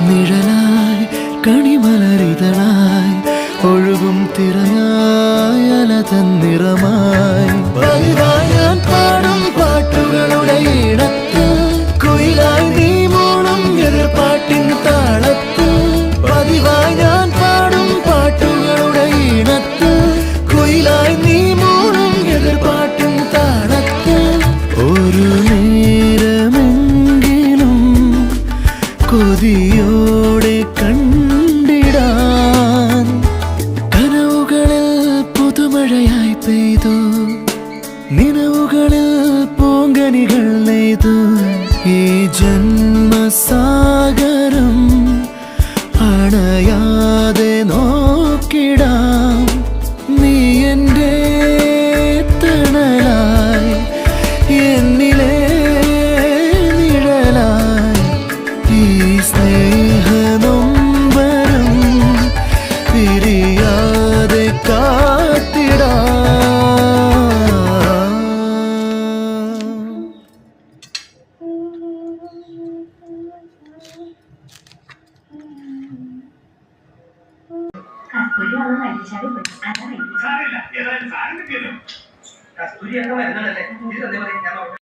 നിഴലായി കണിമലരിതളായി ഒഴുകും തിരയായി അലതൻ നിറമായി പതിവായി ഞാൻ പാടും പാട്ടുകളുടെ ഇടത്ത് കുയിലായി നീ മൂളും എതിർപ്പാട്ടിൻ താളത്ത് പതിവായി ഞാൻ പാടും പാട്ടുകളുടെ ഇടത്ത് കുയിലായി നീ മൂളും എതിർപ്പാട്ടിൻ താളത്ത് ഒരു നേരമെങ്കിലും കൊതിയോടെ കണ്ടിടാൻ കനവുകളിൽ പുതുമഴയായി പെയ്തു നിലവുകളിൽ പൂങ്കനികൾ നെയ്തു ഈ ജന്മസാഗരം അണയാതെ നോക്കിടാം നീ എൻ്റെ തണലായി എന്നിലെ നിഴലായി ഈ സ്നേഹനൊമ്പരം പിരിയാതെ കാത്തിടാം. കസ്തൂരി വന്ന് മരിച്ചാലും അതാ കസ്തൂരി ഒക്കെ മരുന്നാണല്ലേ.